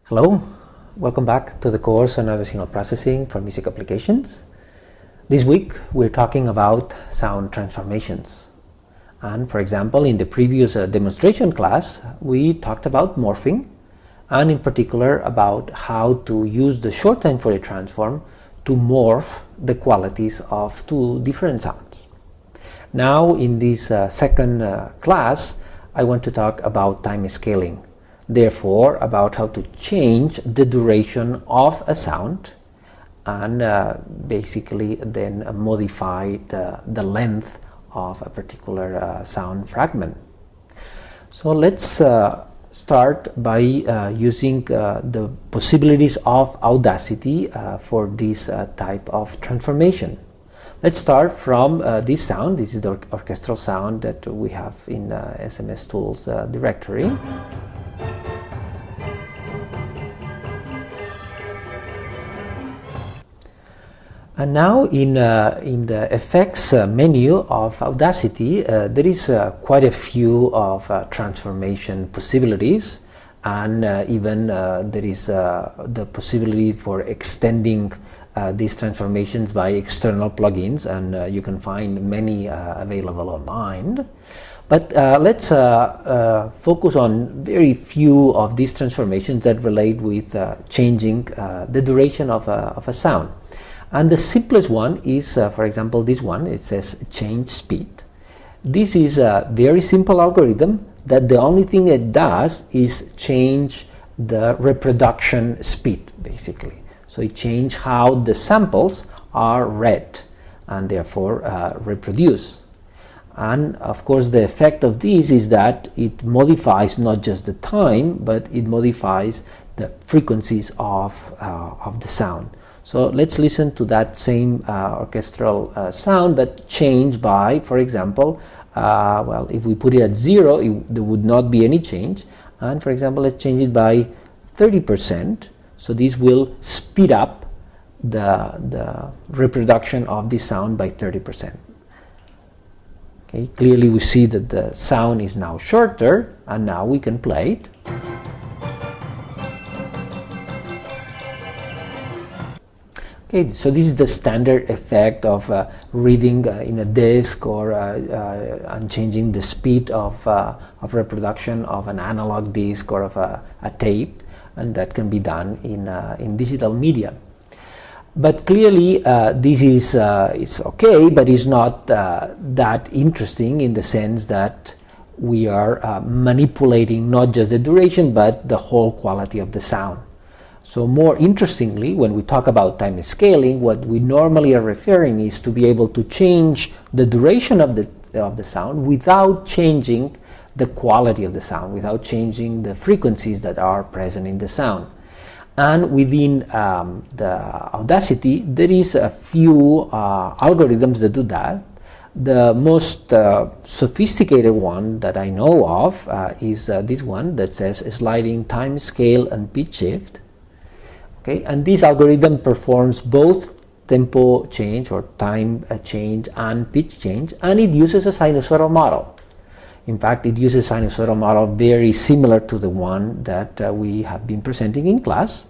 Hello, welcome back to the course on audio signal processing for music applications. This week we're talking about sound transformations. And for example, in the previous demonstration class, we talked about morphing, and in particular about how to use the short time Fourier transform to morph the qualities of two different sounds. Now in this second class, I want to talk about time scaling. Therefore, about how to change the duration of a sound and basically then modify the length of a particular sound fragment. So let's start by using the possibilities of Audacity for this type of transformation. Let's start from this sound. This is the orchestral sound that we have in SMS Tools directory. And now in the effects menu of Audacity, there is quite a few of transformation possibilities, and even there is the possibility for extending these transformations by external plugins, and you can find many available online. But let's focus on very few of these transformations that relate with changing the duration of a sound. And the simplest one is, for example, this one. It says change speed. This is a very simple algorithm that the only thing it does is change the reproduction speed, basically. So it changes how the samples are read and therefore reproduced. And of course the effect of this is that it modifies not just the time, but it modifies the frequencies of the sound. So let's listen to that same orchestral sound, but changed by, for example, well, if we put it at 0, there would not be any change. And for example, let's change it by 30%. So this will speed up the reproduction of the sound by 30%. Okay, clearly we see that the sound is now shorter, and now we can play it. Okay, so this is the standard effect of reading in a disc or and changing the speed of reproduction of an analog disc or of a tape, and that can be done in digital media. But clearly this is it's okay, but it's not that interesting in the sense that we are manipulating not just the duration but the whole quality of the sound. So more interestingly, when we talk about time scaling, what we normally are referring is to be able to change the duration of the sound without changing the quality of the sound, without changing the frequencies that are present in the sound. And within the Audacity, there is a few algorithms that do that. The most sophisticated one that I know of is this one that says sliding time scale and pitch shift. Okay, and this algorithm performs both tempo change or time change and pitch change, and it uses a sinusoidal model. In fact, it uses a sinusoidal model very similar to the one that we have been presenting in class.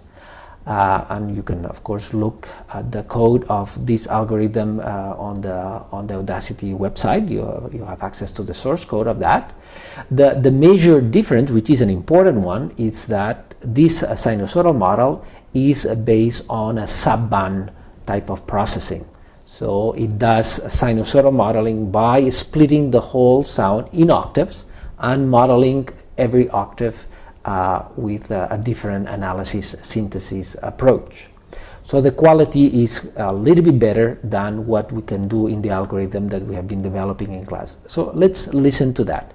And you can, of course, look at the code of this algorithm on the Audacity website. You have access to the source code of that. The major difference, which is an important one, is that this sinusoidal model is based on a subband type of processing. So it does sinusoidal modeling by splitting the whole sound in octaves and modeling every octave with a different analysis synthesis approach. So the quality is a little bit better than what we can do in the algorithm that we have been developing in class. So let's listen to that.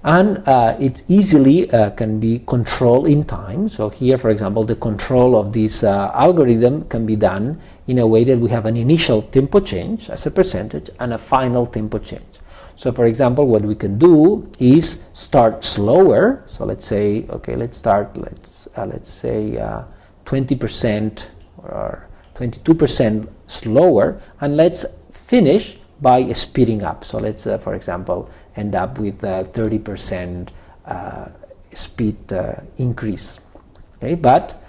And it easily can be controlled in time. So here, for example, the control of this algorithm can be done in a way that we have an initial tempo change as a percentage and a final tempo change. So for example, what we can do is start slower. So let's say, okay, let's say 20% or 22% slower, and let's finish by speeding up. So let's, for example, end up with 30% speed increase. Okay, but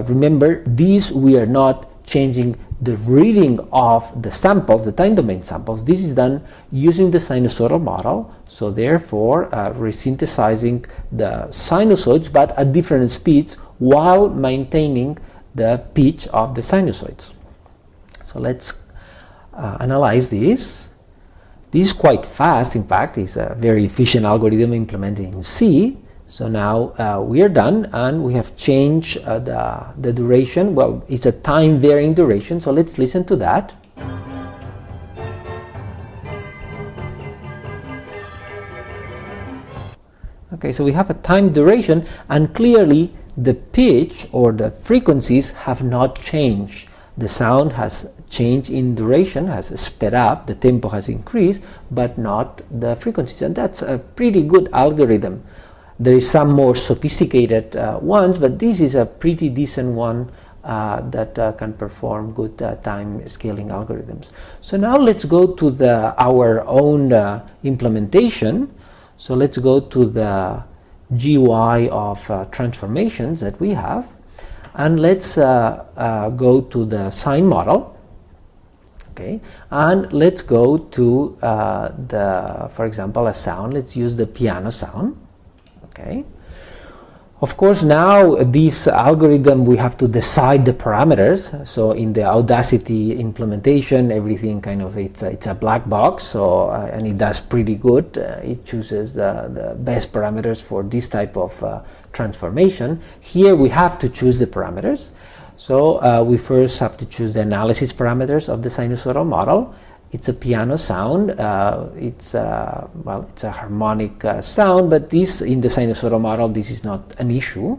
remember, these we are not changing the reading of the samples, the time domain samples. This is done using the sinusoidal model, so therefore resynthesizing the sinusoids but at different speeds while maintaining the pitch of the sinusoids. So let's analyze this. This is quite fast, in fact. It's a very efficient algorithm implemented in C. So now we are done, and we have changed the duration. Well, it's a time varying duration, so let's listen to that. Okay, so we have a time duration, and clearly the pitch or the frequencies have not changed. The sound has changed in duration, has sped up, the tempo has increased, but not the frequencies, and that's a pretty good algorithm. There is some more sophisticated ones, but this is a pretty decent one that can perform good time scaling algorithms. So now let's go to our own implementation. So let's go to the GUI of transformations that we have, and let's go to the sine model. Okay, and let's go to for example, a sound. Let's use the piano sound. Okay. Of course, now this algorithm, we have to decide the parameters. So in the Audacity implementation, everything kind of it's a black box. So and it does pretty good. It chooses the best parameters for this type of transformation. Here we have to choose the parameters. So we first have to choose the analysis parameters of the sinusoidal model. It's a piano sound. It's a harmonic sound, but this in the sinusoidal model, this is not an issue.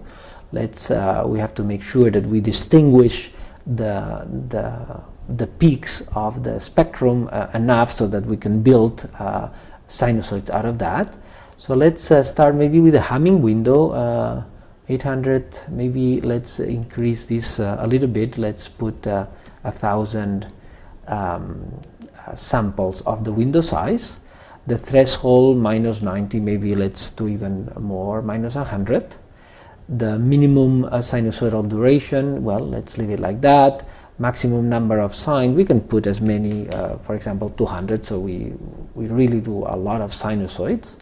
We have to make sure that we distinguish the peaks of the spectrum enough so that we can build sinusoids out of that. So let's start maybe with a humming window, 800. Maybe let's increase this a little bit. Let's put 1,000 samples of the window size. The threshold minus 90, maybe let's do even more, minus 100. The minimum sinusoidal duration, well, let's leave it like that. Maximum number of sines, we can put as many, for example, 200, so we really do a lot of sinusoids.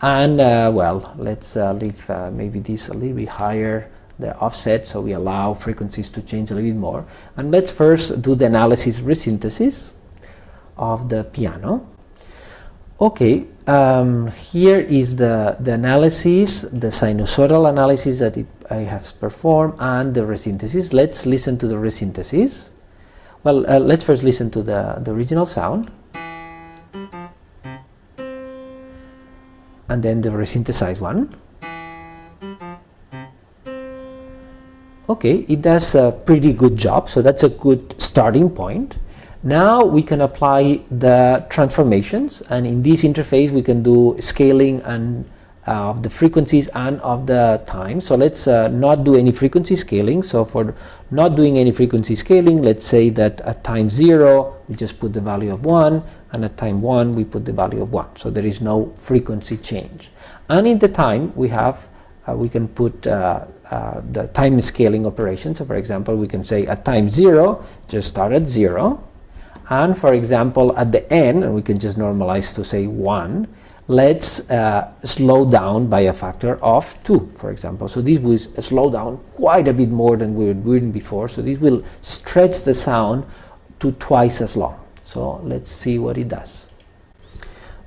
And well, let's leave maybe this a little bit higher, the offset, so we allow frequencies to change a little bit more. And let's first do the analysis resynthesis of the piano. Okay, here is the analysis, the sinusoidal analysis that I have performed, and the resynthesis. Let's listen to the resynthesis. Well, let's first listen to the original sound, and then the resynthesized one. Okay, it does a pretty good job, so that's a good starting point. Now we can apply the transformations, and in this interface we can do scaling and of the frequencies and of the time. So let's not do any frequency scaling. So for not doing any frequency scaling, let's say that at time 0 we just put the value of 1, and at time 1 we put the value of 1. So there is no frequency change. And in the time we have we can put the time scaling operation. So for example, we can say at time 0 just start at 0. And for example, at the end, and we can just normalize to say 1, let's slow down by a factor of 2, for example. So this will slow down quite a bit more than we were doing before. So this will stretch the sound to twice as long. So let's see what it does.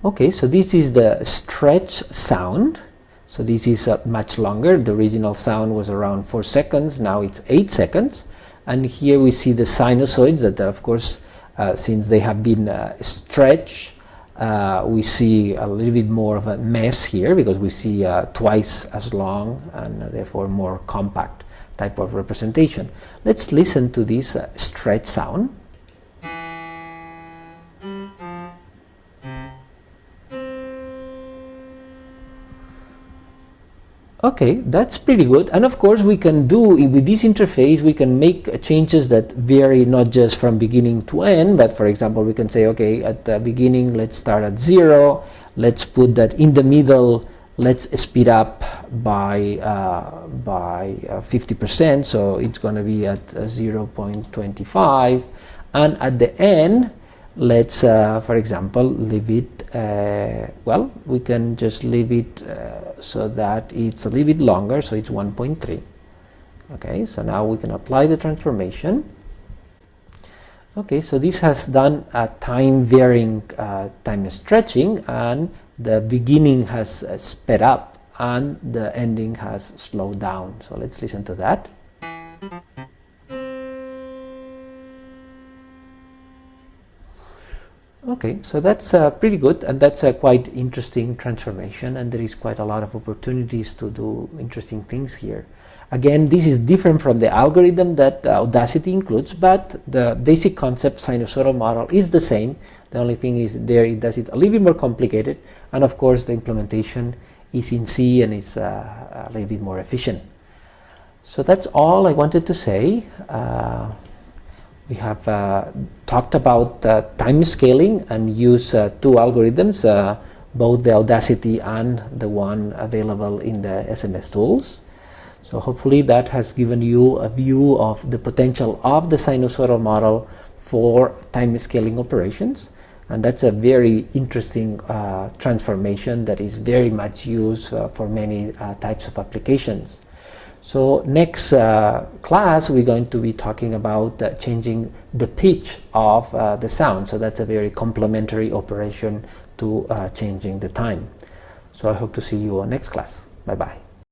Okay, so this is the stretch sound. So this is much longer. The original sound was around 4 seconds. Now it's 8 seconds. And here we see the sinusoids that, of course, since they have been stretched, we see a little bit more of a mess here because we see twice as long and therefore more compact type of representation. Let's listen to this stretch sound. Okay, that's pretty good. And of course we can do, with this interface, we can make changes that vary not just from beginning to end, but for example we can say, okay, at the beginning let's start at 0, let's put that in the middle let's speed up by 50%, so it's going to be at 0.25, and at the end let's for example leave it well, we can just leave it so that it's a little bit longer, so it's 1.3. Okay, so now we can apply the transformation. Okay, so this has done a time varying time stretching, and the beginning has sped up and the ending has slowed down. So let's listen to that. Okay, so that's pretty good, and that's a quite interesting transformation, and there is quite a lot of opportunities to do interesting things here. Again, this is different from the algorithm that Audacity includes, but the basic concept sinusoidal model is the same. The only thing is there it does it a little bit more complicated, and of course the implementation is in C and is a little bit more efficient. So that's all I wanted to say. We have talked about time scaling and use two algorithms, both the Audacity and the one available in the SMS tools. So hopefully that has given you a view of the potential of the sinusoidal model for time scaling operations. And that's a very interesting transformation that is very much used for many types of applications. So next class we're going to be talking about changing the pitch of the sound. So that's a very complementary operation to changing the time. So I hope to see you on next class. Bye bye.